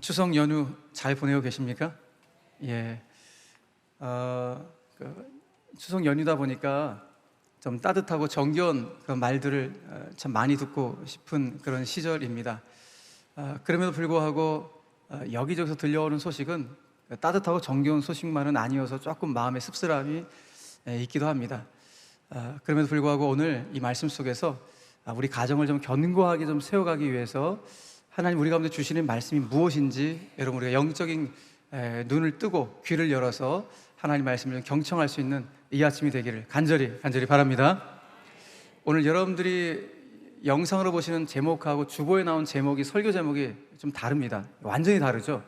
추석 연휴 잘 보내고 계십니까? 예. 추석 연휴다 보니까 좀 따뜻하고 정겨운 그런 말들을 참 많이 듣고 싶은 그런 시절입니다. 그럼에도 불구하고 여기저기서 들려오는 소식은 따뜻하고 정겨운 소식만은 아니어서 조금 마음에 씁쓸함이 있기도 합니다. 그럼에도 불구하고 오늘 이 말씀 속에서 우리 가정을 좀 견고하게 좀 세워가기 위해서 하나님 우리 가운데 주시는 말씀이 무엇인지 여러분 우리가 영적인 눈을 뜨고 귀를 열어서 하나님 말씀을 좀 경청할 수 있는 이 아침이 되기를 간절히 바랍니다. 오늘 여러분들이 영상으로 보시는 제목하고 주보에 나온 제목이, 설교 제목이 좀 다릅니다. 완전히 다르죠.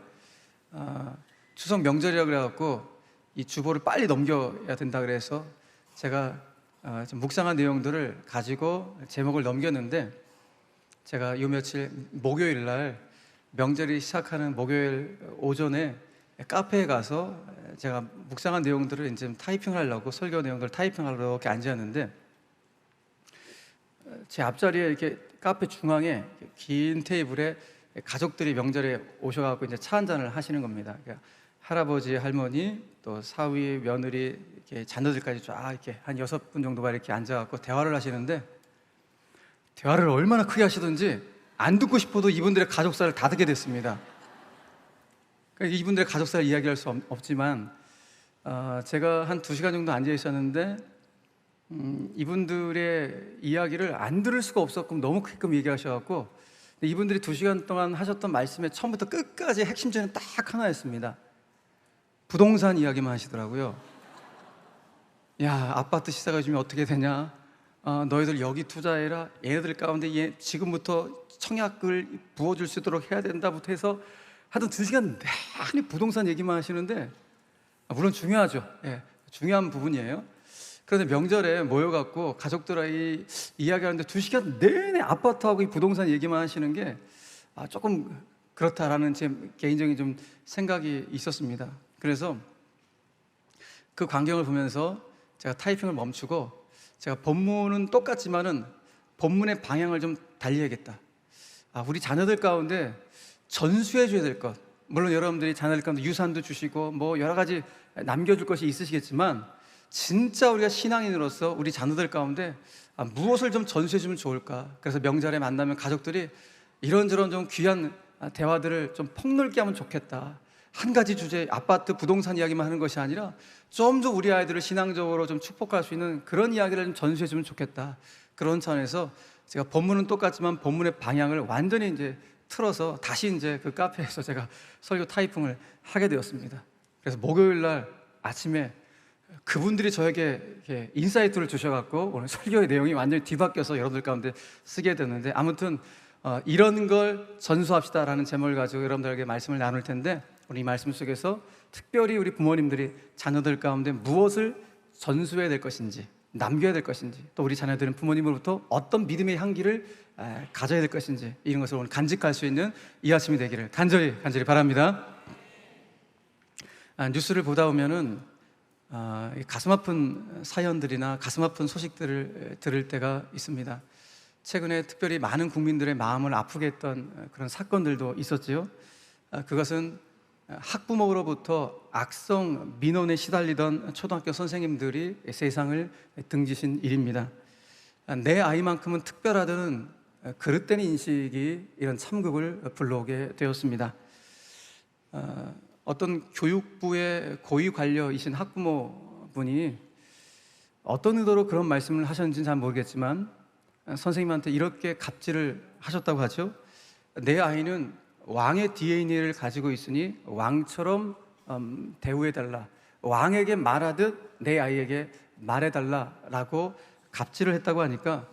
추석 명절이라 그래갖고 이 주보를 빨리 넘겨야 된다 그래서 제가 좀 묵상한 내용들을 가지고 제목을 넘겼는데, 제가 요 며칠 목요일 날 명절이 시작하는 목요일 오전에 카페에 가서 제가 묵상한 내용들을 이제 타이핑을 하려고, 설교 내용들을 타이핑하려고 이렇게 앉았는데, 제 앞자리에 이렇게 카페 중앙에 긴 테이블에 가족들이 명절에 오셔가지고 이제 차 한잔을 하시는 겁니다. 그러니까 할아버지, 할머니, 또 사위, 며느리, 이렇게 자녀들까지 쫙 이렇게 한 6분 정도가 이렇게 앉아갖고 대화를 하시는데, 대화를 얼마나 크게 하시든지 안 듣고 싶어도 이분들의 가족사를 다 듣게 됐습니다. 그러니까 이분들의 가족사를 이야기할 수 없지만 제가 한 2시간 정도 앉아 있었는데 이분들의 이야기를 안 들을 수가 없었고 너무 크게끔 얘기하셔갖고, 이분들이 2시간 동안 하셨던 말씀의 처음부터 끝까지 핵심점은 딱 하나였습니다. 부동산 이야기만 하시더라고요. 야, 아파트 시세가 요즘에 어떻게 되냐, 너희들 여기 투자해라, 얘네들 가운데 지금부터 청약을 부어줄 수 있도록 해야 된다부터 해서 하여튼 2시간 내내 부동산 얘기만 하시는데, 물론 중요하죠. 예, 중요한 부분이에요. 그런데 명절에 모여갖고 가족들이 이야기하는데 2시간 내내 아파트하고 이 부동산 얘기만 하시는 게 조금 그렇다라는 제 개인적인 좀 생각이 있었습니다. 그래서 그 광경을 보면서 제가 타이핑을 멈추고, 제가 본문은 똑같지만은 본문의 방향을 좀 달리해야겠다. 우리 자녀들 가운데 전수해 줘야 될 것, 물론 여러분들이 자녀들 가운데 유산도 주시고 뭐 여러 가지 남겨줄 것이 있으시겠지만, 진짜 우리가 신앙인으로서 우리 자녀들 가운데 무엇을 좀 전수해 주면 좋을까. 그래서 명절에 만나면 가족들이 이런저런 좀 귀한 대화들을 좀 폭넓게 하면 좋겠다. 한 가지 주제, 아파트 부동산 이야기만 하는 것이 아니라 좀 더 우리 아이들을 신앙적으로 좀 축복할 수 있는 그런 이야기를 좀 전수해 주면 좋겠다. 그런 차원에서 제가 본문은 똑같지만 본문의 방향을 완전히 이제 틀어서 다시 이제 그 카페에서 제가 설교 타이핑을 하게 되었습니다. 그래서 목요일 날 아침에 그분들이 저에게 이렇게 인사이트를 주셔갖고 오늘 설교의 내용이 완전히 뒤바뀌어서 여러분들 가운데 쓰게 됐는데, 아무튼 이런 걸 전수합시다라는 제목을 가지고 여러분들에게 말씀을 나눌 텐데, 오늘 이 말씀 속에서 특별히 우리 부모님들이 자녀들 가운데 무엇을 전수해야 될 것인지, 남겨야 될 것인지, 또 우리 자녀들은 부모님으로부터 어떤 믿음의 향기를 가져야 될 것인지, 이런 것을 오늘 간직할 수 있는 이 아침이 되기를 간절히 바랍니다. 뉴스를 보다 보면은 가슴 아픈 사연들이나 가슴 아픈 소식들을 들을 때가 있습니다. 최근에 특별히 많은 국민들의 마음을 아프게 했던 그런 사건들도 있었지요. 그것은 학부모로부터 악성 민원에 시달리던 초등학교 선생님들이 세상을 등지신 일입니다. 내 아이만큼은 특별하다는 그릇된 인식이 이런 참극을 불러오게 되었습니다. 어떤 교육부의 고위 관료이신 학부모분이 어떤 의도로 그런 말씀을 하셨는지는 잘 모르겠지만 선생님한테 이렇게 갑질을 하셨다고 하죠. 내 아이는 왕의 DNA를 가지고 있으니 왕처럼 대우해달라, 왕에게 말하듯 내 아이에게 말해달라라고 갑질을 했다고 하니까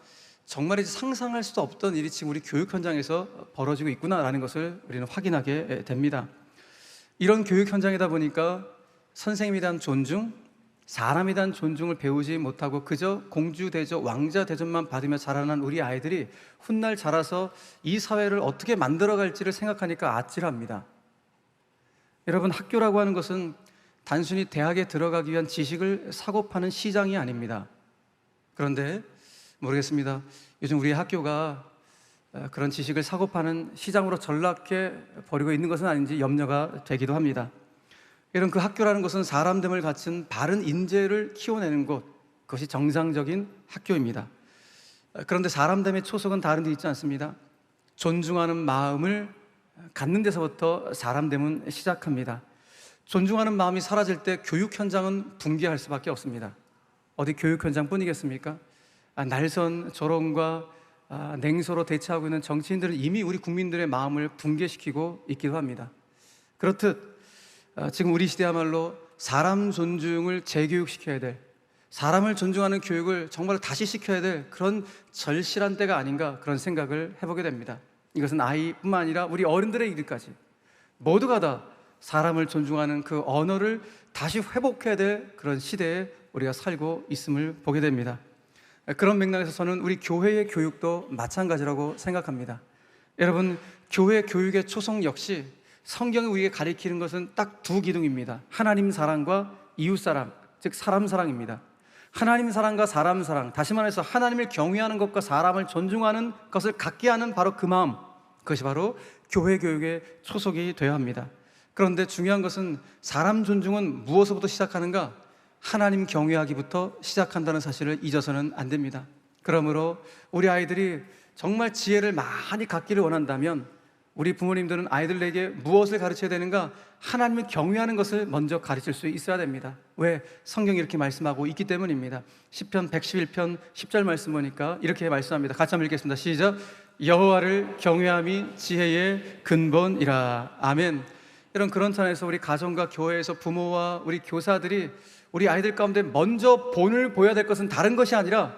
정말 이제 상상할 수도 없던 일이 지금 우리 교육 현장에서 벌어지고 있구나라는 것을 우리는 확인하게 됩니다. 이런 교육 현장이다 보니까 선생님에 대한 존중, 사람에 대한 존중을 배우지 못하고 그저 공주 대접, 왕자 대접만 받으며 자라난 우리 아이들이 훗날 자라서 이 사회를 어떻게 만들어갈지를 생각하니까 아찔합니다. 여러분, 학교라고 하는 것은 단순히 대학에 들어가기 위한 지식을 사고 파는 시장이 아닙니다. 그런데 모르겠습니다. 요즘 우리 학교가 그런 지식을 사고 파는 시장으로 전락해 버리고 있는 것은 아닌지 염려가 되기도 합니다. 이런 그 학교라는 것은 사람됨을 갖춘 바른 인재를 키워내는 곳, 그것이 정상적인 학교입니다. 그런데 사람됨의 초석은 다른 데 있지 않습니다. 존중하는 마음을 갖는 데서부터 사람됨은 시작합니다. 존중하는 마음이 사라질 때 교육 현장은 붕괴할 수밖에 없습니다. 어디 교육 현장뿐이겠습니까? 날선 조롱과 냉소로 대처하고 있는 정치인들은 이미 우리 국민들의 마음을 붕괴시키고 있기도 합니다. 그렇듯 지금 우리 시대야말로 사람 존중을 재교육시켜야 될, 사람을 존중하는 교육을 정말 다시 시켜야 될 그런 절실한 때가 아닌가, 그런 생각을 해보게 됩니다. 이것은 아이뿐만 아니라 우리 어른들의 일까지 모두가 다 사람을 존중하는 그 언어를 다시 회복해야 될 그런 시대에 우리가 살고 있음을 보게 됩니다. 그런 맥락에서 저는 우리 교회의 교육도 마찬가지라고 생각합니다. 여러분, 교회 교육의 초성 역시 성경이 우리에게 가리키는 것은 딱 두 기둥입니다. 하나님 사랑과 이웃 사랑, 즉 사람 사랑입니다. 하나님 사랑과 사람 사랑, 다시 말해서 하나님을 경외하는 것과 사람을 존중하는 것을 갖게 하는 바로 그 마음, 그것이 바로 교회 교육의 초석이 되어야 합니다. 그런데 중요한 것은 사람 존중은 무엇으로부터 시작하는가? 하나님 경외하기부터 시작한다는 사실을 잊어서는 안 됩니다. 그러므로 우리 아이들이 정말 지혜를 많이 갖기를 원한다면 우리 부모님들은 아이들에게 무엇을 가르쳐야 되는가? 하나님을 경외하는 것을 먼저 가르칠 수 있어야 됩니다. 왜? 성경이 이렇게 말씀하고 있기 때문입니다. 시편 111편 10절 말씀 보니까 이렇게 말씀합니다. 같이 한번 읽겠습니다. 시작. 여호와를 경외함이 지혜의 근본이라. 아멘. 이런 그런 차원에서 우리 가정과 교회에서 부모와 우리 교사들이 우리 아이들 가운데 먼저 본을 보여야 될 것은 다른 것이 아니라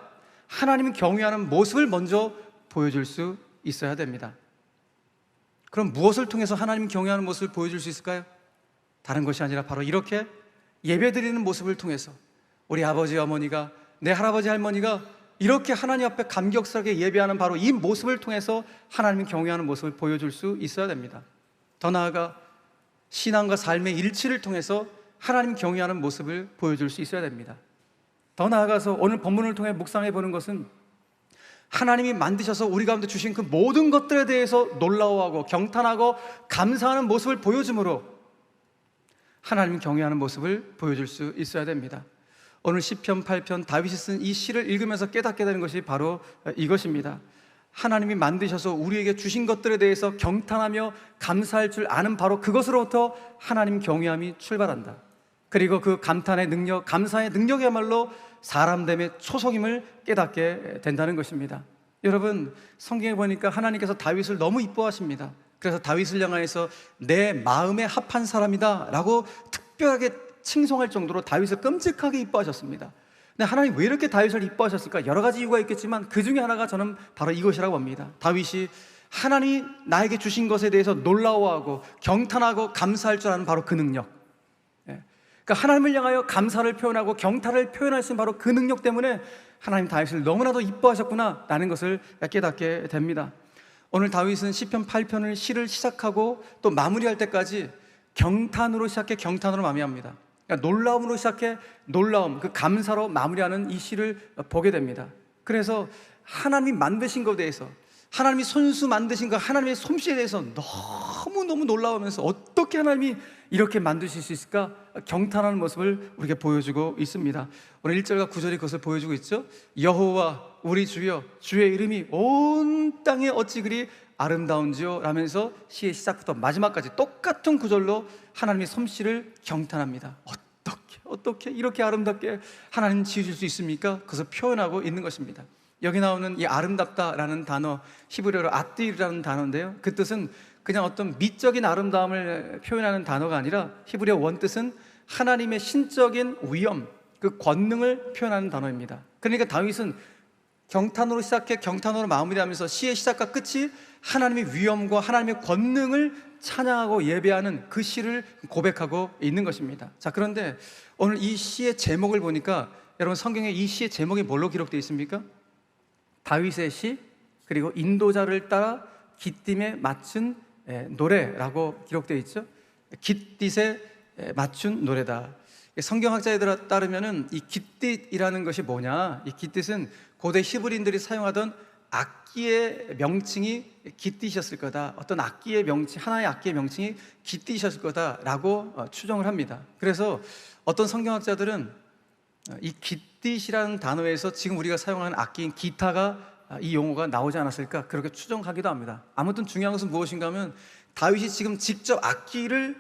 하나님을 경외하는 모습을 먼저 보여줄 수 있어야 됩니다. 그럼 무엇을 통해서 하나님 경외하는 모습을 보여줄 수 있을까요? 다른 것이 아니라 바로 이렇게 예배드리는 모습을 통해서 우리 아버지 어머니가, 내 할아버지 할머니가 이렇게 하나님 앞에 감격스럽게 예배하는 바로 이 모습을 통해서 하나님을 경외하는 모습을 보여줄 수 있어야 됩니다. 더 나아가 신앙과 삶의 일치를 통해서 하나님 경외하는 모습을 보여줄 수 있어야 됩니다. 더 나아가서 오늘 본문을 통해 묵상해 보는 것은 하나님이 만드셔서 우리 가운데 주신 그 모든 것들에 대해서 놀라워하고 경탄하고 감사하는 모습을 보여줌으로 하나님 경외하는 모습을 보여줄 수 있어야 됩니다. 오늘 시편 8편 다윗이 쓴 이 시를 읽으면서 깨닫게 되는 것이 바로 이것입니다. 하나님이 만드셔서 우리에게 주신 것들에 대해서 경탄하며 감사할 줄 아는 바로 그것으로부터 하나님 경외함이 출발한다. 그리고 그 감탄의 능력, 감사의 능력이야말로 사람됨의 초석임을 깨닫게 된다는 것입니다. 여러분, 성경에 보니까 하나님께서 다윗을 너무 이뻐하십니다. 그래서 다윗을 향하여서 내 마음에 합한 사람이다 라고 특별하게 칭송할 정도로 다윗을 끔찍하게 이뻐하셨습니다. 근데 하나님 왜 이렇게 다윗을 이뻐하셨을까? 여러 가지 이유가 있겠지만 그 중에 하나가 저는 바로 이것이라고 봅니다. 다윗이 하나님이 나에게 주신 것에 대해서 놀라워하고 경탄하고 감사할 줄 아는 바로 그 능력, 그러니까 하나님을 향하여 감사를 표현하고 경탄을 표현할 수 있는 바로 그 능력 때문에 하나님 다윗을 너무나도 이뻐하셨구나 라는 것을 깨닫게 됩니다. 오늘 다윗은 시편 8편을 시를 시작하고 또 마무리할 때까지 경탄으로 시작해 경탄으로 마무리합니다. 그러니까 놀라움으로 시작해 놀라움, 그 감사로 마무리하는 이 시를 보게 됩니다. 그래서 하나님이 만드신 것에 대해서, 하나님이 손수 만드신 것, 하나님의 솜씨에 대해서 너무너무 놀라우면서 어떻게 하나님이 이렇게 만드실 수 있을까? 경탄하는 모습을 우리에게 보여주고 있습니다. 오늘 1절과 9절이 그것을 보여주고 있죠. 여호와 우리 주여, 주의 이름이 온 땅에 어찌 그리 아름다운지요 라면서 시의 시작부터 마지막까지 똑같은 구절로 하나님의 솜씨를 경탄합니다. 어떻게 이렇게 아름답게 하나님 지으실 수 있습니까? 그것을 표현하고 있는 것입니다. 여기 나오는 이 아름답다라는 단어, 히브리어로 아띠라는 단어인데요, 그 뜻은 그냥 어떤 미적인 아름다움을 표현하는 단어가 아니라 히브리어 원뜻은 하나님의 신적인 위엄, 그 권능을 표현하는 단어입니다. 그러니까 다윗은 경탄으로 시작해 경탄으로 마무리하면서 시의 시작과 끝이 하나님의 위엄과 하나님의 권능을 찬양하고 예배하는 그 시를 고백하고 있는 것입니다. 자, 그런데 오늘 이 시의 제목을 보니까 여러분, 성경에 이 시의 제목이 뭘로 기록되어 있습니까? 다윗의 시, 그리고 인도자를 따라 깃딤에 맞춘 노래라고 기록되어 있죠. 깃딧에 맞춘 노래다. 성경학자에 따르면은 이 깃딧이라는 것이 뭐냐? 이 깃딧은 고대 히브리인들이 사용하던 악기의 명칭이 깃드셨을 거다. 어떤 악기의 명칭, 하나의 악기의 명칭이 깃드셨을 거다라고 추정을 합니다. 그래서 어떤 성경학자들은 이 깃딧이라는 단어에서 지금 우리가 사용하는 악기인 기타가 이 용어가 나오지 않았을까 그렇게 추정하기도 합니다. 아무튼 중요한 것은 무엇인가 하면 다윗이 지금 직접 악기를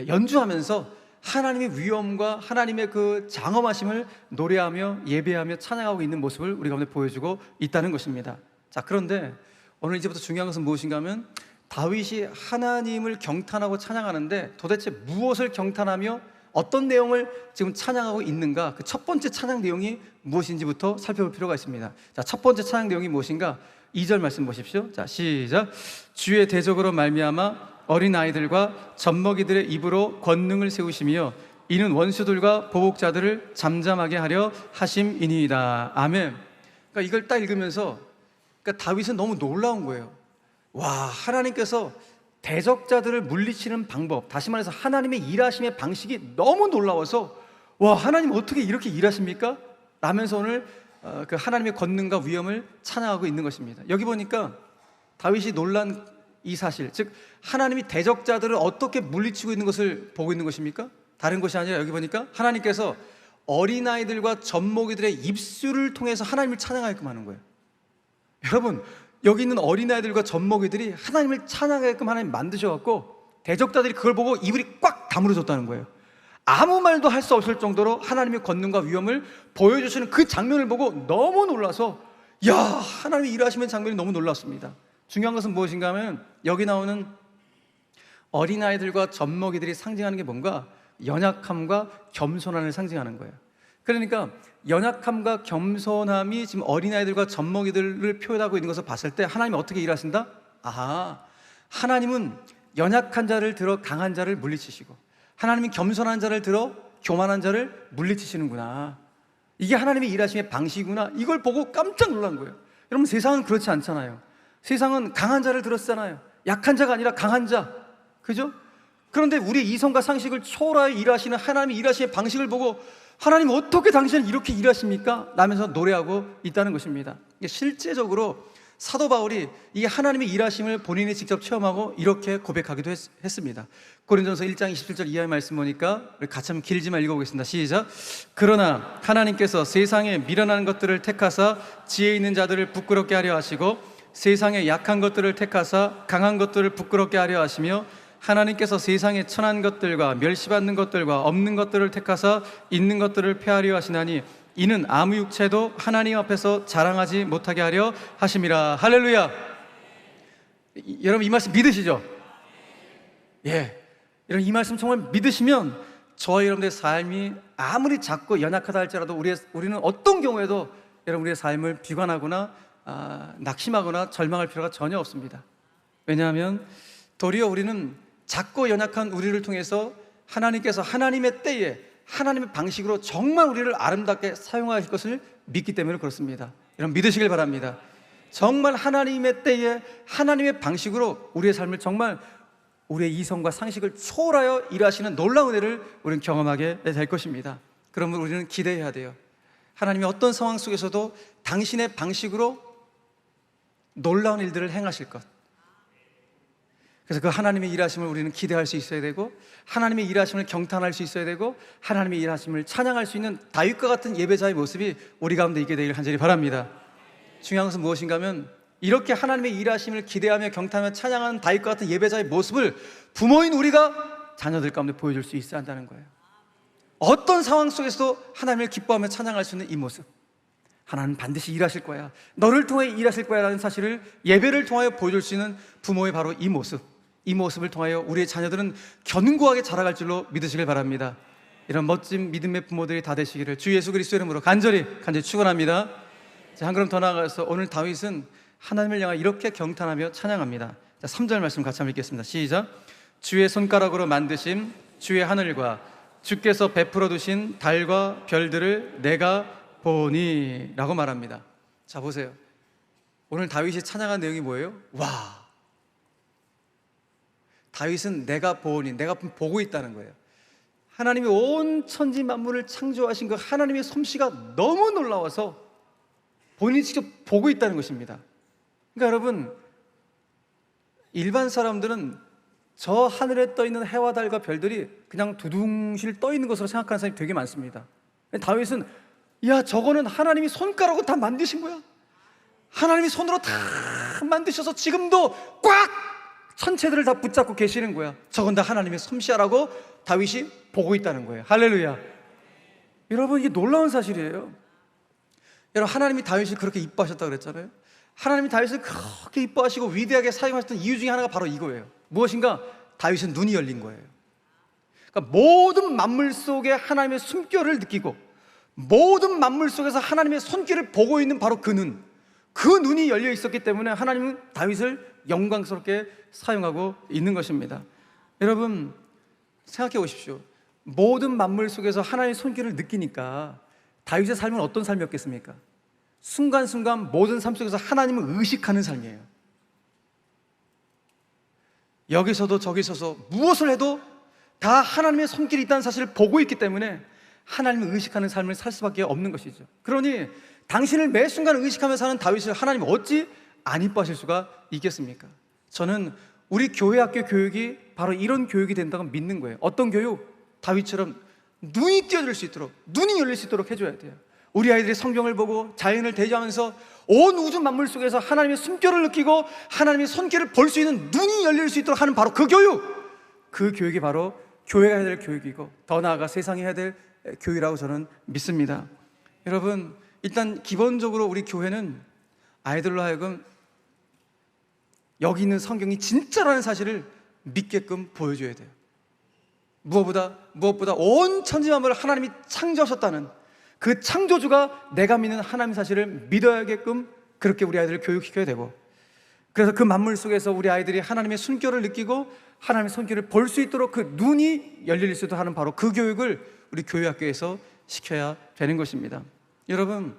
연주하면서 하나님의 위엄과 하나님의 그 장엄하심을 노래하며 예배하며 찬양하고 있는 모습을 우리 가운데 보여주고 있다는 것입니다. 자, 그런데 오늘 이제부터 중요한 것은 무엇인가 하면 다윗이 하나님을 경탄하고 찬양하는데 도대체 무엇을 경탄하며 어떤 내용을 지금 찬양하고 있는가, 그 첫 번째 찬양 내용이 무엇인지부터 살펴볼 필요가 있습니다. 자, 첫 번째 찬양 내용이 무엇인가? 2절 말씀 보십시오. 자, 시작. 주의 대적으로 말미암아 어린아이들과 젖먹이들의 입으로 권능을 세우시며 이는 원수들과 보복자들을 잠잠하게 하려 하심이니이다. 아멘. 그러니까 이걸 딱 읽으면서 그러니까 다윗은 너무 놀라운 거예요. 와, 하나님께서 대적자들을 물리치는 방법, 다시 말해서 하나님의 일하심의 방식이 너무 놀라워서 와, 하나님 어떻게 이렇게 일하십니까? 라면서 오늘 그 하나님의 권능과 위엄을 찬양하고 있는 것입니다. 여기 보니까 다윗이 놀란 이 사실, 즉 하나님이 대적자들을 어떻게 물리치고 있는 것을 보고 있는 것입니까? 다른 것이 아니라 여기 보니까 하나님께서 어린아이들과 젖먹이들의 입술을 통해서 하나님을 찬양하게끔 하는 거예요. 여러분, 여기 있는 어린아이들과 젖먹이들이 하나님을 찬양하게끔 하나님 만드셔갖고 대적자들이 그걸 보고 입을 꽉 다물어줬다는 거예요. 아무 말도 할 수 없을 정도로 하나님의 권능과 위엄을 보여주시는 그 장면을 보고 너무 놀라서 야, 하나님이 일하시는 장면이 너무 놀랐습니다. 중요한 것은 무엇인가 하면 여기 나오는 어린아이들과 젖먹이들이 상징하는 게 뭔가 연약함과 겸손함을 상징하는 거예요. 그러니까 연약함과 겸손함이 지금 어린아이들과 젖먹이들을 표현하고 있는 것을 봤을 때 하나님이 어떻게 일하신다? 아하, 하나님은 연약한 자를 들어 강한 자를 물리치시고 하나님은 겸손한 자를 들어 교만한 자를 물리치시는구나. 이게 하나님의 일하심의 방식이구나. 이걸 보고 깜짝 놀란 거예요. 여러분, 세상은 그렇지 않잖아요. 세상은 강한 자를 들었잖아요. 약한 자가 아니라 강한 자, 그죠? 그런데 우리의 이성과 상식을 초월하여 일하시는 하나님의 일하심의 방식을 보고 하나님 어떻게 당신은 이렇게 일하십니까? 라면서 노래하고 있다는 것입니다. 실제적으로 사도 바울이 이 하나님의 일하심을 본인이 직접 체험하고 이렇게 고백하기도 했습니다. 고린도전서 1장 27절 이하의 말씀 보니까 우리 같이 한번 길지만 읽어보겠습니다. 시작. 그러나 하나님께서 세상에 미련한 것들을 택하사 지혜 있는 자들을 부끄럽게 하려 하시고 세상에 약한 것들을 택하사 강한 것들을 부끄럽게 하려 하시며 하나님께서 세상에 천한 것들과 멸시받는 것들과 없는 것들을 택하사 있는 것들을 폐하려 하시나니 이는 아무 육체도 하나님 앞에서 자랑하지 못하게 하려 하심이라. 할렐루야. 여러분, 이 말씀 믿으시죠? 예. 여러분, 이 말씀 정말 믿으시면 저와 여러분들의 삶이 아무리 작고 연약하다 할지라도 우리는 어떤 경우에도 여러분 우리의 삶을 비관하거나 낙심하거나 절망할 필요가 전혀 없습니다. 왜냐하면 도리어 우리는 작고 연약한 우리를 통해서 하나님께서 하나님의 때에 하나님의 방식으로 정말 우리를 아름답게 사용하실 것을 믿기 때문에 그렇습니다. 여러분, 믿으시길 바랍니다. 정말 하나님의 때에 하나님의 방식으로 우리의 삶을 정말 우리의 이성과 상식을 초월하여 일하시는 놀라운 은혜를 우리는 경험하게 될 것입니다. 그러면 우리는 기대해야 돼요. 하나님이 어떤 상황 속에서도 당신의 방식으로 놀라운 일들을 행하실 것. 그래서 그 하나님의 일하심을 우리는 기대할 수 있어야 되고 하나님의 일하심을 경탄할 수 있어야 되고 하나님의 일하심을 찬양할 수 있는 다윗과 같은 예배자의 모습이 우리 가운데 있게 되기를 간절히 바랍니다. 중요한 것은 무엇인가 하면 이렇게 하나님의 일하심을 기대하며 경탄하며 찬양하는 다윗과 같은 예배자의 모습을 부모인 우리가 자녀들 가운데 보여줄 수 있어야 한다는 거예요. 어떤 상황 속에서도 하나님을 기뻐하며 찬양할 수 있는 이 모습, 하나님 반드시 일하실 거야, 너를 통해 일하실 거야 라는 사실을 예배를 통하여 보여줄 수 있는 부모의 바로 이 모습, 이 모습을 통하여 우리의 자녀들은 견고하게 자라갈 줄로 믿으시길 바랍니다. 이런 멋진 믿음의 부모들이 다 되시기를 주 예수 그리스도 이름으로 간절히 축원합니다. 자, 한 걸음 더 나아가서 오늘 다윗은 하나님을 향해 이렇게 경탄하며 찬양합니다. 자, 3절 말씀 같이 한번 읽겠습니다. 시작. 주의 손가락으로 만드신 주의 하늘과 주께서 베풀어 두신 달과 별들을 내가 보니 라고 말합니다. 자, 보세요. 오늘 다윗이 찬양한 내용이 뭐예요? 와, 다윗은 내가 보니, 내가 보고 있다는 거예요. 하나님이 온 천지 만물을 창조하신 그 하나님의 솜씨가 너무 놀라워서 본인이 직접 보고 있다는 것입니다. 그러니까 여러분, 일반 사람들은 저 하늘에 떠 있는 해와 달과 별들이 그냥 두둥실 떠 있는 것으로 생각하는 사람이 되게 많습니다. 다윗은 야, 저거는 하나님이 손가락으로 다 만드신 거야. 하나님이 손으로 다 만드셔서 지금도 꽉 천체들을 다 붙잡고 계시는 거야. 저건 다 하나님의 솜씨라고 다윗이 보고 있다는 거예요. 할렐루야. 여러분, 이게 놀라운 사실이에요. 여러분, 하나님이 다윗을 그렇게 이뻐하셨다고 그랬잖아요. 하나님이 다윗을 그렇게 이뻐하시고 위대하게 사용하셨던 이유 중에 하나가 바로 이거예요. 무엇인가? 다윗은 눈이 열린 거예요. 그러니까 모든 만물 속에 하나님의 숨결을 느끼고 모든 만물 속에서 하나님의 손길을 보고 있는 바로 그 눈이 열려 있었기 때문에 하나님은 다윗을 영광스럽게 사용하고 있는 것입니다. 여러분, 생각해 보십시오. 모든 만물 속에서 하나님의 손길을 느끼니까 다윗의 삶은 어떤 삶이었겠습니까? 순간순간 모든 삶 속에서 하나님을 의식하는 삶이에요. 여기서도 저기서도 무엇을 해도 다 하나님의 손길이 있다는 사실을 보고 있기 때문에 하나님을 의식하는 삶을 살 수밖에 없는 것이죠. 그러니 당신을 매 순간 의식하며 사는 다윗을 하나님 어찌 안 이뻐하실 수가 있겠습니까? 저는 우리 교회 학교 교육이 바로 이런 교육이 된다고 믿는 거예요. 어떤 교육? 다윗처럼 눈이 띄어질 수 있도록, 눈이 열릴 수 있도록 해줘야 돼요. 우리 아이들이 성경을 보고 자연을 대조하면서 온 우주 만물 속에서 하나님의 숨결을 느끼고 하나님의 손길을 볼 수 있는 눈이 열릴 수 있도록 하는 바로 그 교육, 그 교육이 바로 교회가 해야 될 교육이고 더 나아가 세상이 해야 될 교육이라고 저는 믿습니다. 여러분, 일단 기본적으로 우리 교회는 아이들로 하여금 여기 있는 성경이 진짜라는 사실을 믿게끔 보여줘야 돼요. 무엇보다 온 천지만물을 하나님이 창조하셨다는 그 창조주가 내가 믿는 하나님 사실을 믿어야게끔 그렇게 우리 아이들을 교육시켜야 되고, 그래서 그 만물 속에서 우리 아이들이 하나님의 숨결을 느끼고 하나님의 손길을 볼 수 있도록 그 눈이 열릴 수 있도록 하는 바로 그 교육을 우리 교회학교에서 시켜야 되는 것입니다. 여러분,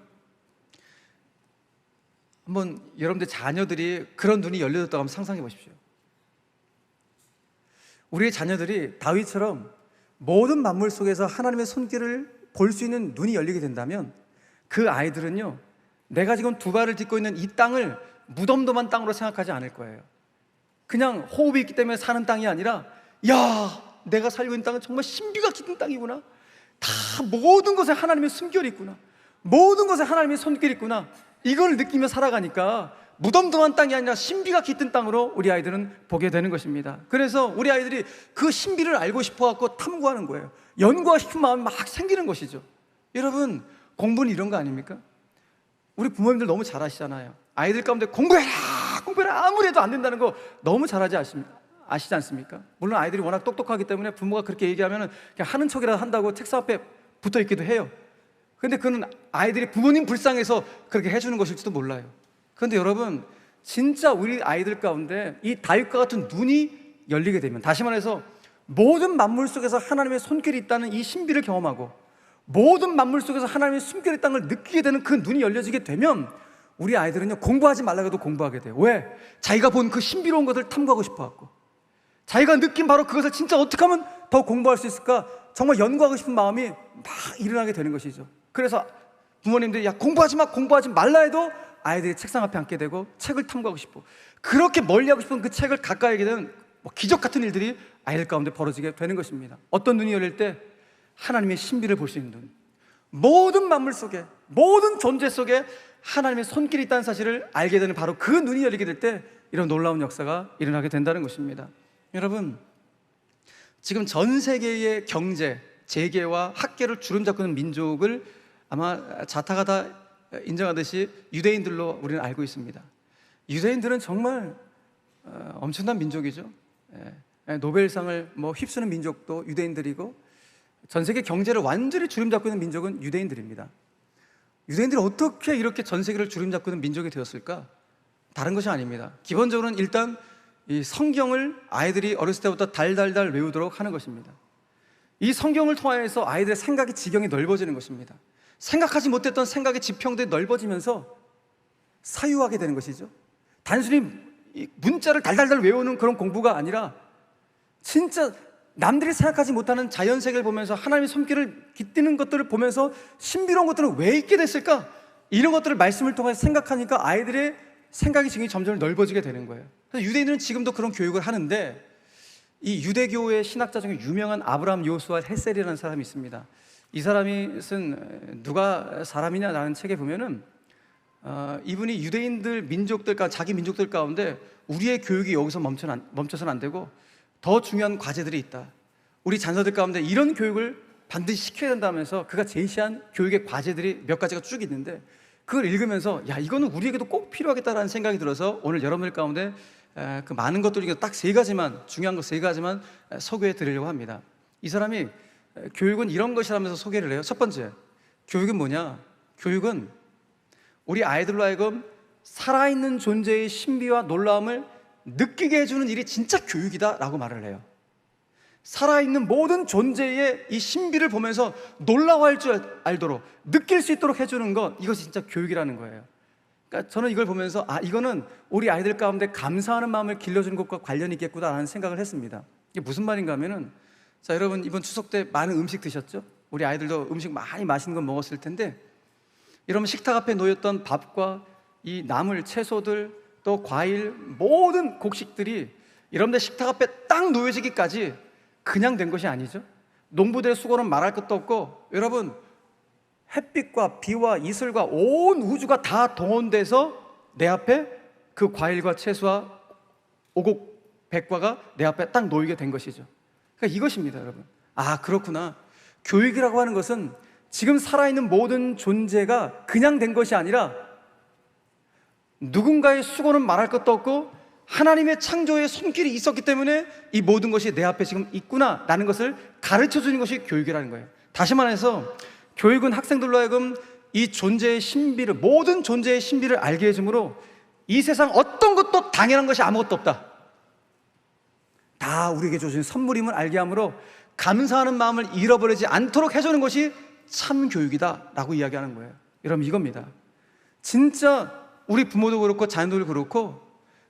한번 여러분들 자녀들이 그런 눈이 열려졌다고 한번 상상해 보십시오. 우리의 자녀들이 다윗처럼 모든 만물 속에서 하나님의 손길을 볼 수 있는 눈이 열리게 된다면 그 아이들은요, 내가 지금 두 발을 딛고 있는 이 땅을 무덤덤한 땅으로 생각하지 않을 거예요. 그냥 호흡이 있기 때문에 사는 땅이 아니라, 야, 내가 살고 있는 땅은 정말 신비가 깃든 땅이구나. 다 모든 것에 하나님의 숨결이 있구나. 모든 것에 하나님의 손길이 있구나. 이걸 느끼며 살아가니까 무덤덤한 땅이 아니라 신비가 깃든 땅으로 우리 아이들은 보게 되는 것입니다. 그래서 우리 아이들이 그 신비를 알고 싶어갖고 탐구하는 거예요. 연구하고 싶은 마음이 막 생기는 것이죠. 여러분, 공부는 이런 거 아닙니까? 우리 부모님들 너무 잘 아시잖아요. 아이들 가운데 공부해라 아무리 해도 안 된다는 거 너무 잘 아시지 않습니까? 물론 아이들이 워낙 똑똑하기 때문에 부모가 그렇게 얘기하면 그냥 하는 척이라도 한다고 책상 앞에 붙어 있기도 해요. 근데 그건 아이들이 부모님 불쌍해서 그렇게 해주는 것일지도 몰라요. 그런데 여러분, 진짜 우리 아이들 가운데 이 다윗과 같은 눈이 열리게 되면, 다시 말해서 모든 만물 속에서 하나님의 손길이 있다는 이 신비를 경험하고 모든 만물 속에서 하나님의 숨결이 있다는 걸 느끼게 되는 그 눈이 열려지게 되면 우리 아이들은요, 공부하지 말라고 해도 공부하게 돼요. 왜? 자기가 본 그 신비로운 것을 탐구하고 싶어갖고, 자기가 느낀 바로 그것을 진짜 어떻게 하면 더 공부할 수 있을까, 정말 연구하고 싶은 마음이 막 일어나게 되는 것이죠. 그래서 부모님들이 야, 공부하지 말라 해도 아이들이 책상 앞에 앉게 되고 책을 탐구하고 싶고, 그렇게 멀리하고 싶은 그 책을 가까이 하게 되는 기적 같은 일들이 아이들 가운데 벌어지게 되는 것입니다. 어떤 눈이 열릴 때? 하나님의 신비를 볼 수 있는 눈. 모든 만물 속에, 모든 존재 속에 하나님의 손길이 있다는 사실을 알게 되는 바로 그 눈이 열리게 될 때 이런 놀라운 역사가 일어나게 된다는 것입니다. 여러분, 지금 전 세계의 경제, 재계와 학계를 주름잡고 있는 민족을 아마 자타가 다 인정하듯이 유대인들로 우리는 알고 있습니다. 유대인들은 정말 엄청난 민족이죠. 노벨상을 휩쓰는 민족도 유대인들이고, 전 세계 경제를 완전히 주름잡고 있는 민족은 유대인들입니다. 유대인들이 어떻게 이렇게 전 세계를 주름잡고 있는 민족이 되었을까? 다른 것이 아닙니다. 기본적으로는 일단 이 성경을 아이들이 어렸을 때부터 달달달 외우도록 하는 것입니다. 이 성경을 통하여서 아이들의 생각의 지경이 넓어지는 것입니다. 생각하지 못했던 생각의 지평들이 넓어지면서 사유하게 되는 것이죠. 단순히 문자를 달달달 외우는 그런 공부가 아니라 진짜 남들이 생각하지 못하는 자연세계를 보면서 하나님의 손길을 깃드는 것들을 보면서 신비로운 것들은 왜 있게 됐을까? 이런 것들을 말씀을 통해서 생각하니까 아이들의 생각이 지금 점점 넓어지게 되는 거예요. 그래서 유대인들은 지금도 그런 교육을 하는데, 이 유대교의 신학자 중에 유명한 아브라함 요수아 헬셀이라는 사람이 있습니다. 이 사람이 쓴 누가 사람이냐라는 책에 보면은 이분이 유대인들 자기 민족들 가운데 우리의 교육이 여기서 멈춰서는 안 되고 더 중요한 과제들이 있다, 우리 자녀들 가운데 이런 교육을 반드시 시켜야 된다면서 그가 제시한 교육의 과제들이 몇 가지가 쭉 있는데, 그걸 읽으면서 야, 이거는 우리에게도 꼭 필요하겠다라는 생각이 들어서 오늘 여러분들 가운데 그 많은 것들 중에 딱 중요한 거 세 가지만 소개해 드리려고 합니다. 이 사람이 교육은 이런 것이라면서 소개를 해요. 첫 번째, 교육은 뭐냐? 교육은 우리 아이들로 하여금 살아있는 존재의 신비와 놀라움을 느끼게 해주는 일이 진짜 교육이다 라고 말을 해요. 살아있는 모든 존재의 이 신비를 보면서 놀라워할 줄 알도록 느낄 수 있도록 해주는 것, 이것이 진짜 교육이라는 거예요. 그러니까 저는 이걸 보면서 이거는 우리 아이들 가운데 감사하는 마음을 길러주는 것과 관련이 있겠구나라는 생각을 했습니다. 이게 무슨 말인가 하면은, 자, 여러분 이번 추석 때 많은 음식 드셨죠? 우리 아이들도 음식 많이 맛있는 거 먹었을 텐데, 이러면 식탁 앞에 놓였던 밥과 이 나물, 채소들, 또 과일, 모든 곡식들이 여러분들 식탁 앞에 딱 놓여지기까지 그냥 된 것이 아니죠. 농부들의 수고는 말할 것도 없고, 여러분 햇빛과 비와 이슬과 온 우주가 다 동원돼서 내 앞에 그 과일과 채소와 오곡 백과가 내 앞에 딱 놓이게 된 것이죠. 그러니까 이것입니다, 여러분. 그렇구나. 교육이라고 하는 것은 지금 살아있는 모든 존재가 그냥 된 것이 아니라 누군가의 수고는 말할 것도 없고 하나님의 창조의 손길이 있었기 때문에 이 모든 것이 내 앞에 지금 있구나라는 것을 가르쳐주는 것이 교육이라는 거예요. 다시 말해서 교육은 학생들로 하여금 이 존재의 신비를, 모든 존재의 신비를 알게 해주므로 이 세상 어떤 것도 당연한 것이 아무것도 없다, 다 우리에게 주신 선물임을 알게 하므로 감사하는 마음을 잃어버리지 않도록 해주는 것이 참 교육이다 라고 이야기하는 거예요. 여러분, 이겁니다. 진짜 우리 부모도 그렇고 자녀들도 그렇고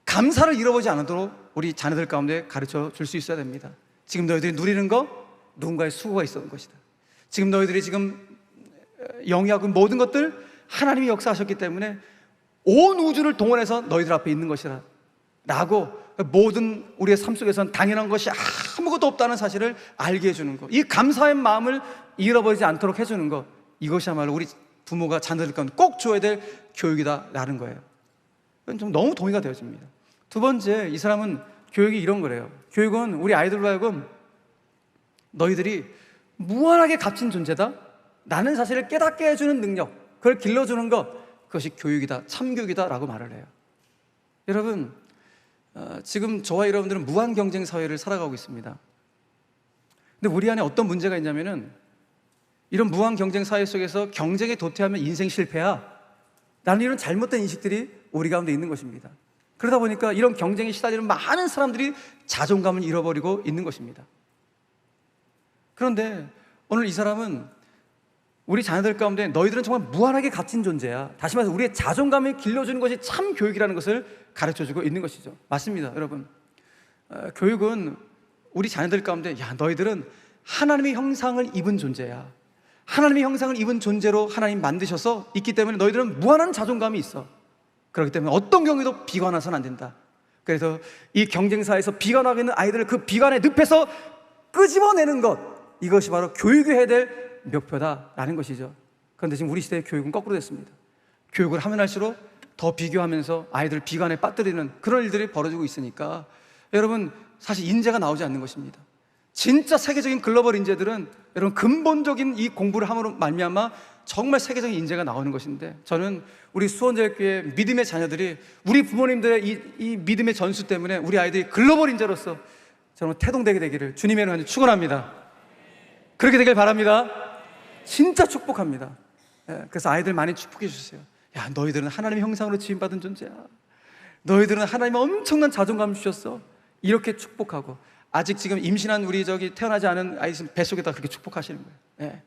감사를 잃어버리지 않도록 우리 자녀들 가운데 가르쳐 줄 수 있어야 됩니다. 지금 너희들이 누리는 거 누군가의 수고가 있었던 것이다. 지금 너희들이 지금 영위하고 모든 것들 하나님이 역사하셨기 때문에 온 우주를 동원해서 너희들 앞에 있는 것이라 라고, 모든 우리의 삶 속에서는 당연한 것이 아무것도 없다는 사실을 알게 해주는 것, 이 감사의 마음을 잃어버리지 않도록 해주는 것, 이것이야말로 우리 부모가 자녀들 가운데 꼭 줘야 될 교육이다라는 거예요. 좀 너무 동의가 되어집니다. 두 번째, 이 사람은 교육이 이런 거래요. 교육은 우리 아이들로 하여금 너희들이 무한하게 값진 존재다 라는 사실을 깨닫게 해주는 능력, 그걸 길러주는 것, 그것이 교육이다, 참교육이다 라고 말을 해요. 여러분, 지금 저와 여러분들은 무한 경쟁 사회를 살아가고 있습니다. 근데 우리 안에 어떤 문제가 있냐면은, 이런 무한 경쟁 사회 속에서 경쟁에 도태하면 인생 실패야 라는 이런 잘못된 인식들이 우리 가운데 있는 것입니다. 그러다 보니까 이런 경쟁에 시달리는 많은 사람들이 자존감을 잃어버리고 있는 것입니다. 그런데 오늘 이 사람은 우리 자녀들 가운데 너희들은 정말 무한하게 값진 존재야, 다시 말해서 우리의 자존감을 길러주는 것이 참 교육이라는 것을 가르쳐주고 있는 것이죠. 맞습니다, 여러분. 교육은 우리 자녀들 가운데, 야, 너희들은 하나님의 형상을 입은 존재야, 하나님의 형상을 입은 존재로 하나님 만드셔서 있기 때문에 너희들은 무한한 자존감이 있어. 그렇기 때문에 어떤 경우에도 비관해서는 안 된다. 그래서 이 경쟁사에서 비관하고 있는 아이들을 그 비관의 늪에서 끄집어내는 것, 이것이 바로 교육이 해야 될 목표다라는 것이죠. 그런데 지금 우리 시대의 교육은 거꾸로 됐습니다. 교육을 하면 할수록 더 비교하면서 아이들 비관에 빠뜨리는 그런 일들이 벌어지고 있으니까 여러분, 사실 인재가 나오지 않는 것입니다. 진짜 세계적인 글로벌 인재들은 여러분 근본적인 이 공부를 함으로 말미암아 정말 세계적인 인재가 나오는 것인데, 저는 우리 수원제일교회 믿음의 자녀들이 우리 부모님들의 이 믿음의 전수 때문에 우리 아이들이 글로벌 인재로서 저는 태동되게 되기를 주님의 이름으로 축원합니다. 그렇게 되길 바랍니다. 진짜 축복합니다. 그래서 아이들 많이 축복해 주세요. 야, 너희들은 하나님의 형상으로 지음받은 존재야, 너희들은 하나님의 엄청난 자존감 주셨어, 이렇게 축복하고, 아직 지금 임신한 우리 태어나지 않은 아이 뱃속에다 그렇게 축복하시는 거예요.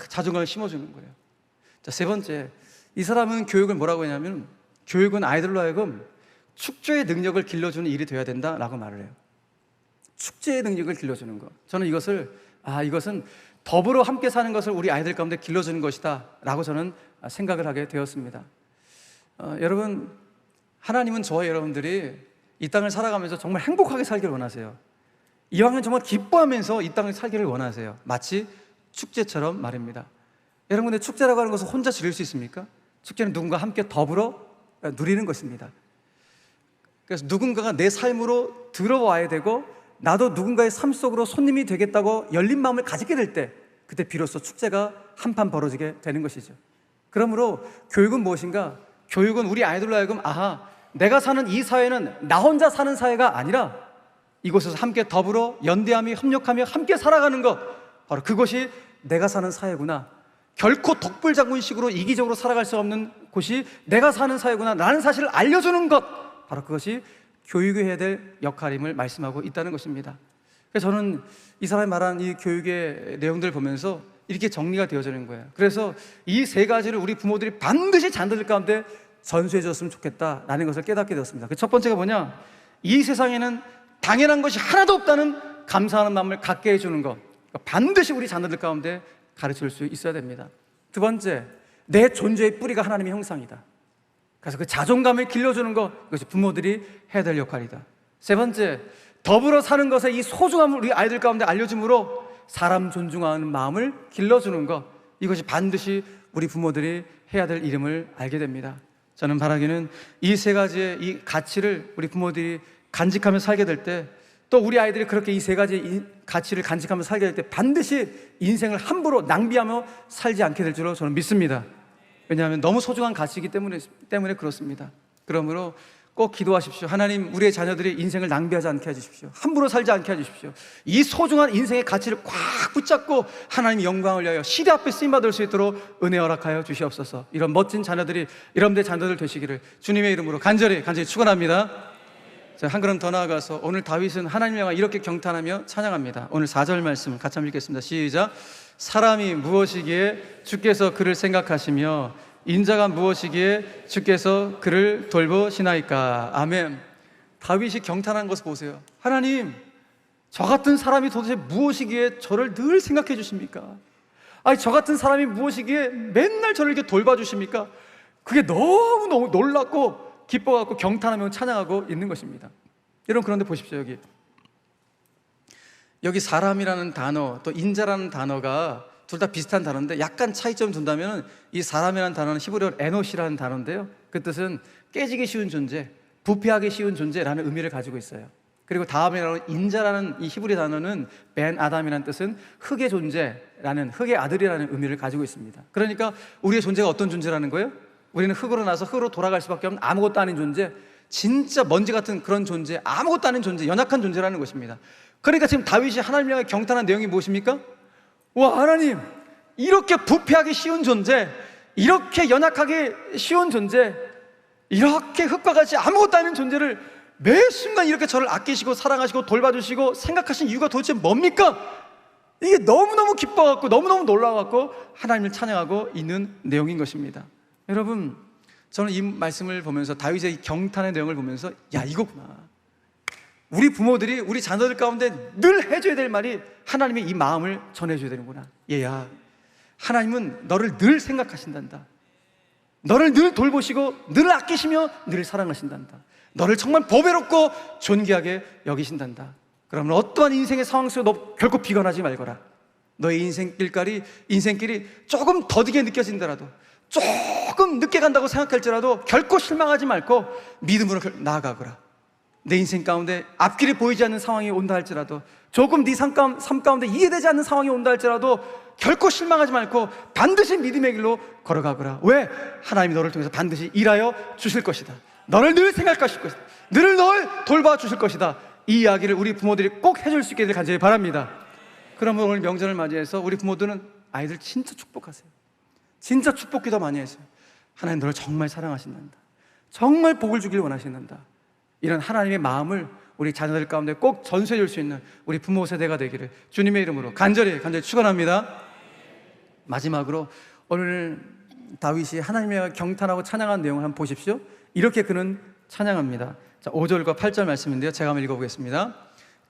자존감을 심어주는 거예요. 자, 세 번째, 이 사람은 교육을 뭐라고 했냐면, 교육은 아이들로 하여금 축제의 능력을 길러주는 일이 되어야 된다라고 말을 해요. 축제의 능력을 길러주는 것, 저는 이것은 더불어 함께 사는 것을 우리 아이들 가운데 길러주는 것이다 라고 저는 생각을 하게 되었습니다. 여러분, 하나님은 저와 여러분들이 이 땅을 살아가면서 정말 행복하게 살기를 원하세요. 이왕은 정말 기뻐하면서 이 땅을 살기를 원하세요. 마치 축제처럼 말입니다. 여러분, 근데 축제라고 하는 것은 혼자 즐길 수 있습니까? 축제는 누군가 함께 더불어 누리는 것입니다. 그래서 누군가가 내 삶으로 들어와야 되고, 나도 누군가의 삶 속으로 손님이 되겠다고 열린 마음을 가지게 될 때, 그때 비로소 축제가 한판 벌어지게 되는 것이죠. 그러므로 교육은 무엇인가? 교육은 우리 아이들로 하여금 내가 사는 이 사회는 나 혼자 사는 사회가 아니라 이곳에서 함께 더불어 연대하며 협력하며 함께 살아가는 것, 바로 그것이 내가 사는 사회구나. 결코 독불장군식으로 이기적으로 살아갈 수 없는 곳이 내가 사는 사회구나 라는 사실을 알려주는 것, 바로 그것이 교육이 해야 될 역할임을 말씀하고 있다는 것입니다. 그래서 저는 이 사람이 말한 이 교육의 내용들을 보면서 이렇게 정리가 되어지는 거예요. 그래서 이 세 가지를 우리 부모들이 반드시 자녀들 가운데 전수해 줬으면 좋겠다라는 것을 깨닫게 되었습니다. 그 첫 번째가 뭐냐? 이 세상에는 당연한 것이 하나도 없다는 감사하는 마음을 갖게 해주는 것, 반드시 우리 자녀들 가운데 가르칠 수 있어야 됩니다. 두 번째, 내 존재의 뿌리가 하나님의 형상이다. 그래서 그 자존감을 길러주는 것, 이것이 부모들이 해야 될 역할이다. 세 번째, 더불어 사는 것의 이 소중함을 우리 아이들 가운데 알려줌으로 사람 존중하는 마음을 길러주는 것, 이것이 반드시 우리 부모들이 해야 될 일임을 알게 됩니다. 저는 바라기는 이 세 가지의 이 가치를 우리 부모들이 간직하며 살게 될 때, 또 우리 아이들이 그렇게 이 세 가지 가치를 간직하며 살게 될 때 반드시 인생을 함부로 낭비하며 살지 않게 될 줄로 저는 믿습니다. 왜냐하면 너무 소중한 가치이기 때문에 그렇습니다. 그러므로 꼭 기도하십시오. 하나님, 우리의 자녀들이 인생을 낭비하지 않게 해주십시오. 함부로 살지 않게 해주십시오. 이 소중한 인생의 가치를 꽉 붙잡고 하나님의 영광을 위하여 시대 앞에 쓰임받을 수 있도록 은혜 허락하여 주시옵소서. 이런 멋진 자녀들이 여러분들의 자녀들 되시기를 주님의 이름으로 간절히 축원합니다. 자, 한 걸음 더 나아가서 오늘 다윗은 하나님을 향해 이렇게 경탄하며 찬양합니다. 오늘 4절 말씀 같이 한번 읽겠습니다. 시작. 사람이 무엇이기에 주께서 그를 생각하시며 인자가 무엇이기에 주께서 그를 돌보시나이까. 아멘. 다윗이 경탄한 것을 보세요. 하나님, 저 같은 사람이 도대체 무엇이기에 저를 늘 생각해 주십니까? 저 같은 사람이 무엇이기에 맨날 저를 이렇게 돌봐주십니까? 그게 너무너무 놀랍고 기뻐갖고 경탄하며 찬양하고 있는 것입니다. 여러분, 그런데 보십시오. 여기 사람이라는 단어, 또 인자라는 단어가 둘 다 비슷한 단어인데 약간 차이점 둔다면, 이 사람이라는 단어는 히브리어로 에노시라는 단어인데요, 그 뜻은 깨지기 쉬운 존재, 부패하기 쉬운 존재라는 의미를 가지고 있어요. 그리고 다음에 인자라는 이 히브리 단어는 벤 아담이라는 뜻은 흙의 존재라는, 흙의 아들이라는 의미를 가지고 있습니다. 그러니까 우리의 존재가 어떤 존재라는 거예요? 우리는 흙으로 나서 흙으로 돌아갈 수밖에 없는 아무것도 아닌 존재, 진짜 먼지 같은 그런 존재, 아무것도 아닌 존재, 연약한 존재라는 것입니다. 그러니까 지금 다윗이 하나님을 향해 경탄한 내용이 무엇입니까? 와, 하나님, 이렇게 부패하기 쉬운 존재, 이렇게 연약하기 쉬운 존재, 이렇게 흙과 같이 아무것도 아닌 존재를 매 순간 이렇게 저를 아끼시고 사랑하시고 돌봐주시고 생각하신 이유가 도대체 뭡니까? 이게 너무너무 기뻐갖고 너무너무 놀라워갖고 하나님을 찬양하고 있는 내용인 것입니다. 여러분, 저는 이 말씀을 보면서, 다윗의 경탄의 내용을 보면서, 야, 이거구나. 우리 부모들이 우리 자녀들 가운데 늘 해줘야 될 말이 하나님의 이 마음을 전해줘야 되는구나. 얘야, 하나님은 너를 늘 생각하신단다. 너를 늘 돌보시고 늘 아끼시며 늘 사랑하신단다. 너를 정말 보배롭고 존귀하게 여기신단다. 그러면 어떠한 인생의 상황 속에 너 결코 비관하지 말거라. 너의 인생길이 조금 더디게 느껴진다라도, 조금 늦게 간다고 생각할지라도 결코 실망하지 말고 믿음으로 나아가거라. 내 인생 가운데 앞길이 보이지 않는 상황이 온다 할지라도, 조금 네 삶 가운데 이해되지 않는 상황이 온다 할지라도 결코 실망하지 말고 반드시 믿음의 길로 걸어가거라. 왜? 하나님이 너를 통해서 반드시 일하여 주실 것이다. 너를 늘 생각하실 것이다. 늘 널 돌봐주실 것이다. 이 이야기를 우리 부모들이 꼭 해줄 수 있게 될 간절히 바랍니다. 그러면 오늘 명절을 맞이해서 우리 부모들은 아이들 진짜 축복하세요. 진짜 축복 기도 많이 하세요. 하나님, 너를 정말 사랑하신단다. 정말 복을 주길 원하신단다. 이런 하나님의 마음을 우리 자녀들 가운데 꼭 전수해 줄 수 있는 우리 부모 세대가 되기를 주님의 이름으로 간절히 축원합니다. 마지막으로 오늘 다윗이 하나님의 경탄하고 찬양한 내용을 한번 보십시오. 이렇게 그는 찬양합니다. 자, 5절과 8절 말씀인데요, 제가 한번 읽어보겠습니다.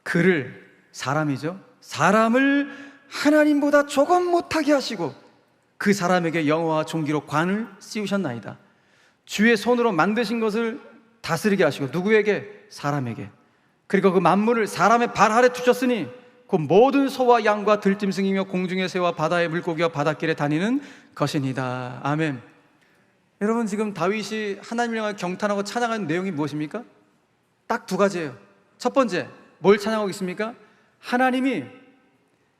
그를, 사람이죠, 사람을 하나님보다 조금 못하게 하시고 그 사람에게 영화와 존귀로 관을 씌우셨나이다. 주의 손으로 만드신 것을 다스리게 하시고, 누구에게? 사람에게. 그리고 그 만물을 사람의 발 아래 두셨으니 그 모든 소와 양과 들짐승이며 공중의 새와 바다의 물고기와 바닷길에 다니는 것이니이다. 아멘. 여러분, 지금 다윗이 하나님을 향해 경탄하고 찬양하는 내용이 무엇입니까? 딱 두 가지예요. 첫 번째, 뭘 찬양하고 있습니까? 하나님이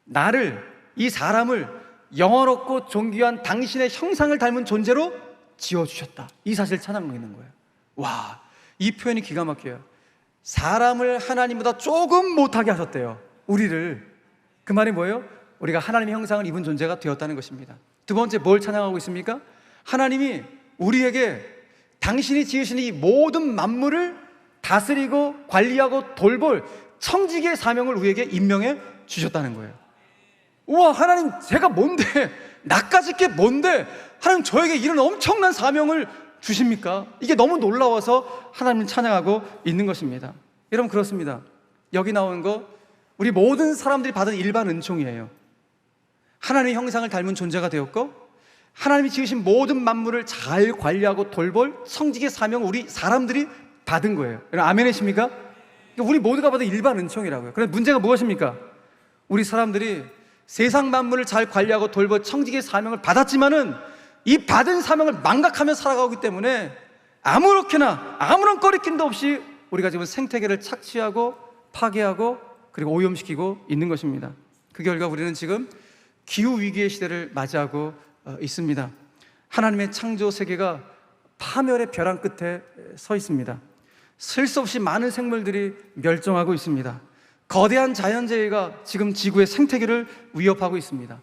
나를, 이 사람을 영원롭고 존귀한 당신의 형상을 닮은 존재로 지어주셨다. 이 사실을 찬양하고 있는 거예요. 와, 이 표현이 기가 막혀요. 사람을 하나님보다 조금 못하게 하셨대요, 우리를. 그 말이 뭐예요? 우리가 하나님의 형상을 입은 존재가 되었다는 것입니다. 두 번째, 뭘 찬양하고 있습니까? 하나님이 우리에게 당신이 지으신 이 모든 만물을 다스리고 관리하고 돌볼 청지기의 사명을 우리에게 임명해 주셨다는 거예요. 우와, 하나님, 제가 뭔데, 나까짓 게 뭔데 하나님 저에게 이런 엄청난 사명을 주십니까? 이게 너무 놀라워서 하나님을 찬양하고 있는 것입니다. 여러분, 그렇습니다. 여기 나온 거 우리 모든 사람들이 받은 일반 은총이에요. 하나님의 형상을 닮은 존재가 되었고, 하나님이 지으신 모든 만물을 잘 관리하고 돌볼 성직의 사명을 우리 사람들이 받은 거예요. 여러분, 아멘이십니까? 우리 모두가 받은 일반 은총이라고요. 그런데 문제가 무엇입니까? 우리 사람들이 세상 만물을 잘 관리하고 돌볼 청지기의 사명을 받았지만은 이 받은 사명을 망각하며 살아가기 때문에 아무렇게나 아무런 꺼리낌도 없이 우리가 지금 생태계를 착취하고 파괴하고 그리고 오염시키고 있는 것입니다. 그 결과 우리는 지금 기후위기의 시대를 맞이하고 있습니다. 하나님의 창조 세계가 파멸의 벼랑 끝에 서 있습니다. 셀 수 없이 많은 생물들이 멸종하고 있습니다. 거대한 자연재해가 지금 지구의 생태계를 위협하고 있습니다.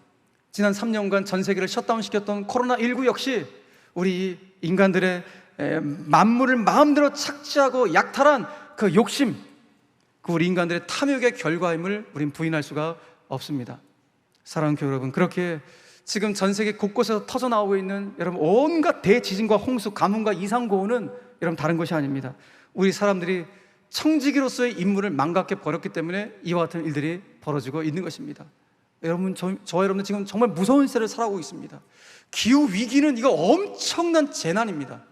지난 3년간 전 세계를 셧다운시켰던 코로나19 역시 우리 인간들의 만물을 마음대로 착취하고 약탈한 그 욕심, 그 우리 인간들의 탐욕의 결과임을 우린 부인할 수가 없습니다. 사랑하는 교회 여러분, 그렇게 지금 전 세계 곳곳에서 터져나오고 있는 여러분 온갖 대지진과 홍수, 가뭄과 이상고온은 여러분 다른 것이 아닙니다. 우리 사람들이 청지기로서의 임무를 망각해 버렸기 때문에 이와 같은 일들이 벌어지고 있는 것입니다. 여러분, 저와 여러분은 지금 정말 무서운 시대를 살아가고 있습니다. 기후위기는 이거 엄청난 재난입니다.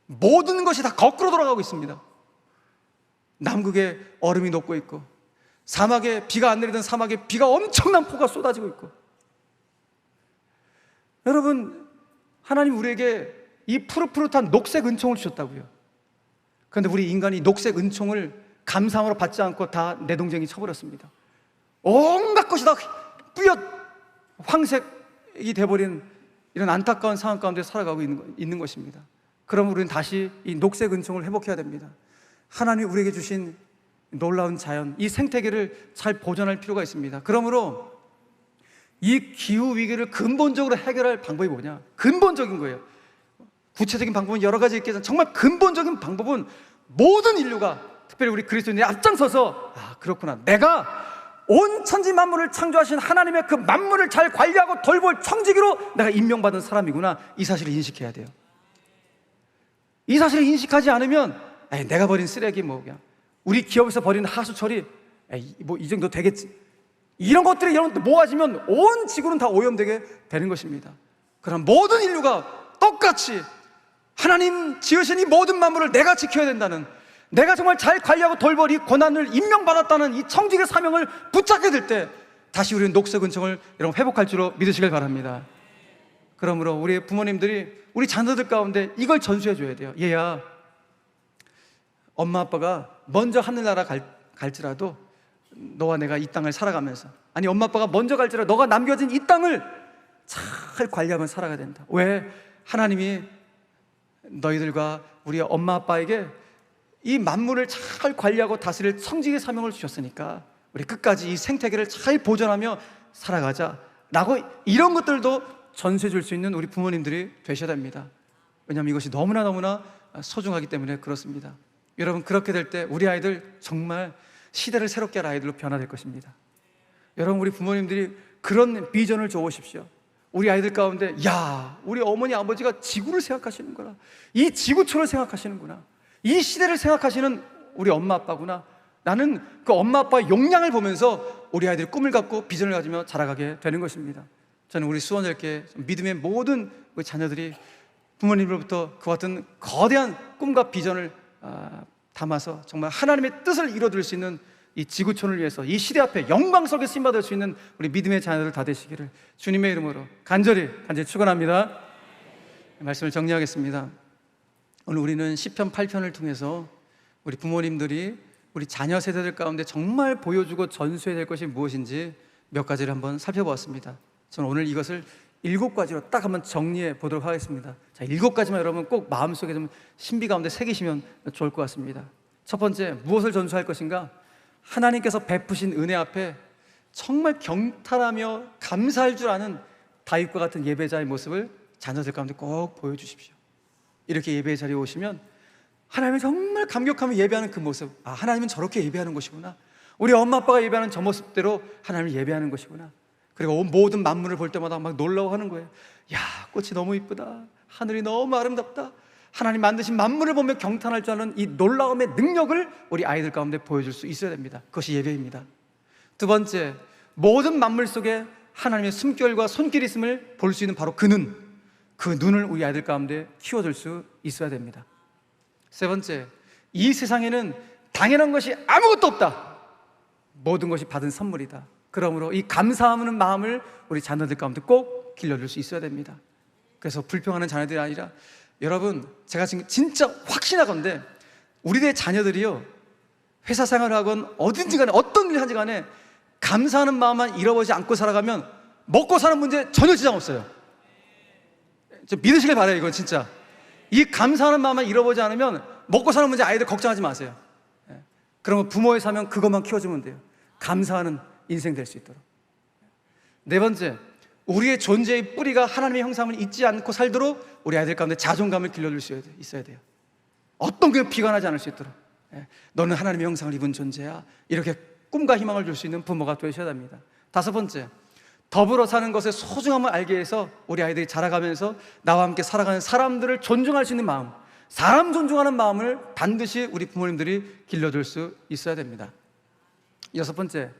모든 것이 다 거꾸로 돌아가고 있습니다. 남극에 얼음이 녹고 있고, 사막에 비가 안 내리던 사막에 비가 엄청난 폭우가 쏟아지고 있고. 여러분, 하나님 우리에게 이 푸릇푸릇한 녹색 은총을 주셨다고요. 그런데 우리 인간이 녹색 은총을 감사함으로 받지 않고 다 내동쟁이 쳐버렸습니다. 온갖 것이 다 뿌옇 황색이 돼버린 이런 안타까운 상황 가운데 살아가고 있는 것입니다. 그럼 우리는 다시 이 녹색 은총을 회복해야 됩니다. 하나님이 우리에게 주신 놀라운 자연, 이 생태계를 잘 보존할 필요가 있습니다. 그러므로 이 기후위기를 근본적으로 해결할 방법이 뭐냐? 근본적인 거예요. 구체적인 방법은 여러 가지 있겠지만 정말 근본적인 방법은 모든 인류가, 특별히 우리 그리스도인들이 앞장서서 그렇구나, 내가 온 천지 만물을 창조하신 하나님의 그 만물을 잘 관리하고 돌볼 청지기로 내가 임명받은 사람이구나, 이 사실을 인식해야 돼요. 이 사실을 인식하지 않으면 내가 버린 쓰레기, 뭐 그냥 우리 기업에서 버린 하수처리, 뭐 이 정도 되겠지, 이런 것들이 여러분 모아지면 온 지구는 다 오염되게 되는 것입니다. 그럼 모든 인류가 똑같이 하나님 지으신 이 모든 만물을 내가 지켜야 된다는, 내가 정말 잘 관리하고 돌볼 이 권한을 임명받았다는 이 청지기의 사명을 붙잡게 될 때 다시 우리는 녹색 은총을 여러분 회복할 줄로 믿으시길 바랍니다. 그러므로 우리 부모님들이 우리 자녀들 가운데 이걸 전수해 줘야 돼요. 얘야, 엄마 아빠가 먼저 하늘나라 갈지라도 너와 내가 이 땅을 살아가면서, 아니 엄마 아빠가 먼저 갈지라도 너가 남겨진 이 땅을 잘 관리하면서 살아가야 된다. 왜? 하나님이 너희들과 우리 엄마 아빠에게 이 만물을 잘 관리하고 다스릴 청지기의 사명을 주셨으니까 우리 끝까지 이 생태계를 잘 보존하며 살아가자 라고, 이런 것들도 전수해 줄 수 있는 우리 부모님들이 되셔야 됩니다. 왜냐하면 이것이 너무나 소중하기 때문에 그렇습니다. 여러분, 그렇게 될 때 우리 아이들 정말 시대를 새롭게 할 아이들로 변화될 것입니다. 여러분, 우리 부모님들이 그런 비전을 줘보십시오. 우리 아이들 가운데, 야, 우리 어머니 아버지가 지구를 생각하시는구나, 이 지구촌을 생각하시는구나, 이 시대를 생각하시는 우리 엄마 아빠구나. 나는 그 엄마 아빠의 용량을 보면서 우리 아이들이 꿈을 갖고 비전을 가지며 자라가게 되는 것입니다. 저는 우리 수원여대 믿음의 모든 우리 자녀들이 부모님으로부터 그와 같은 거대한 꿈과 비전을 담아서 정말 하나님의 뜻을 이뤄드릴 수 있는 이 지구촌을 위해서 이 시대 앞에 영광스럽게 쓰임받을 수 있는 우리 믿음의 자녀들 다 되시기를 주님의 이름으로 간절히 축원합니다. 말씀을 정리하겠습니다. 오늘 우리는 시편 8편을 통해서 우리 부모님들이 우리 자녀 세대들 가운데 정말 보여주고 전수해야 될 것이 무엇인지 몇 가지를 한번 살펴보았습니다. 저는 오늘 이것을 7가지로 딱 한번 정리해 보도록 하겠습니다. 자, 7가지만 여러분 꼭 마음속에 좀 신비 가운데 새기시면 좋을 것 같습니다. 첫 번째, 무엇을 전수할 것인가? 하나님께서 베푸신 은혜 앞에 정말 경탄하며 감사할 줄 아는 다윗과 같은 예배자의 모습을 자녀들 가운데 꼭 보여주십시오. 이렇게 예배의 자리에 오시면 하나님을 정말 감격하며 예배하는 그 모습, 하나님은 저렇게 예배하는 것이구나, 우리 엄마 아빠가 예배하는 저 모습대로 하나님을 예배하는 것이구나. 그리고 모든 만물을 볼 때마다 막 놀라워하는 거예요. 야, 꽃이 너무 이쁘다, 하늘이 너무 아름답다. 하나님 만드신 만물을 보며 경탄할 줄 아는 이 놀라움의 능력을 우리 아이들 가운데 보여줄 수 있어야 됩니다. 그것이 예배입니다. 두 번째, 모든 만물 속에 하나님의 숨결과 손길이 있음을 볼 수 있는 바로 그 눈을 우리 아이들 가운데 키워줄 수 있어야 됩니다. 세 번째, 이 세상에는 당연한 것이 아무것도 없다. 모든 것이 받은 선물이다. 그러므로 이 감사하는 마음을 우리 자녀들 가운데 꼭 길러줄 수 있어야 됩니다. 그래서 불평하는 자녀들이 아니라, 여러분, 제가 지금 진짜 확신하건대 우리의 자녀들이요, 회사 생활을 하건 어딘지 간에 어떤 일을 하지 간에 감사하는 마음만 잃어버리지 않고 살아가면 먹고 사는 문제 전혀 지장 없어요. 좀 믿으시길 바라요. 이건 진짜 이 감사하는 마음만 잃어버리지 않으면 먹고 사는 문제 아이들 걱정하지 마세요. 그러면 부모의 사명 그것만 키워주면 돼요. 감사하는 인생 될 수 있도록. 네 번째, 우리의 존재의 뿌리가 하나님의 형상을 잊지 않고 살도록 우리 아이들 가운데 자존감을 길러줄 수 있어야 돼요. 어떤 게 비관하지 않을 수 있도록. 너는 하나님의 형상을 입은 존재야, 이렇게 꿈과 희망을 줄 수 있는 부모가 되셔야 됩니다. 다섯 번째, 더불어 사는 것의 소중함을 알게 해서 우리 아이들이 자라가면서 나와 함께 살아가는 사람들을 존중할 수 있는 마음, 사람 존중하는 마음을 반드시 우리 부모님들이 길러줄 수 있어야 됩니다. 여섯 번째,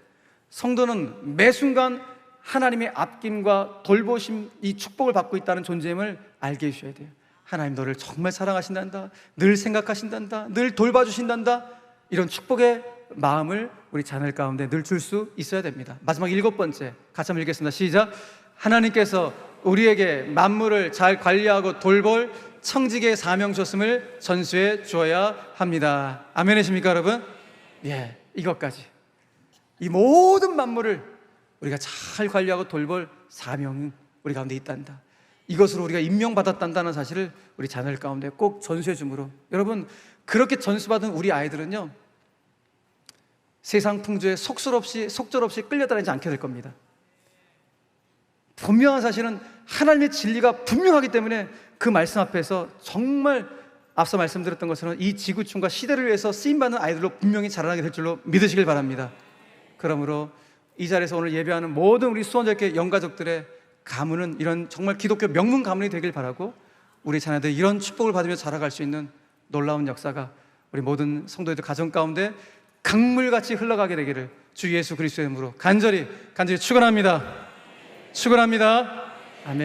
성도는 매 순간 하나님의 아낌과 돌보심, 이 축복을 받고 있다는 존재임을 알게 해주셔야 돼요. 하나님 너를 정말 사랑하신단다, 늘 생각하신단다, 늘 돌봐주신단다, 이런 축복의 마음을 우리 자녀 가운데 늘 줄 수 있어야 됩니다. 마지막 7번째, 같이 한번 읽겠습니다. 시작. 하나님께서 우리에게 만물을 잘 관리하고 돌볼 청지기의 사명 줬음을 전수해 주어야 합니다. 아멘이십니까 여러분? 예, 이것까지, 이 모든 만물을 우리가 잘 관리하고 돌볼 사명은 우리 가운데 있단다, 이것으로 우리가 임명받았단다는 사실을 우리 자녀들 가운데 꼭 전수해 주므로, 여러분, 그렇게 전수받은 우리 아이들은요, 세상 풍조에 속절없이 끌려다니지 않게 될 겁니다. 분명한 사실은 하나님의 진리가 분명하기 때문에 그 말씀 앞에서 정말 앞서 말씀드렸던 것처럼 이 지구촌과 시대를 위해서 쓰임받는 아이들로 분명히 자라나게 될 줄로 믿으시길 바랍니다. 그러므로 이 자리에서 오늘 예배하는 모든 우리 수원절개 영가족들의 가문은 이런 정말 기독교 명문 가문이 되길 바라고, 우리 자녀들이 이런 축복을 받으며 자라갈 수 있는 놀라운 역사가 우리 모든 성도들 가정 가운데 강물같이 흘러가게 되기를 주 예수 그리스도의 이름으로 간절히 축원합니다. 아멘.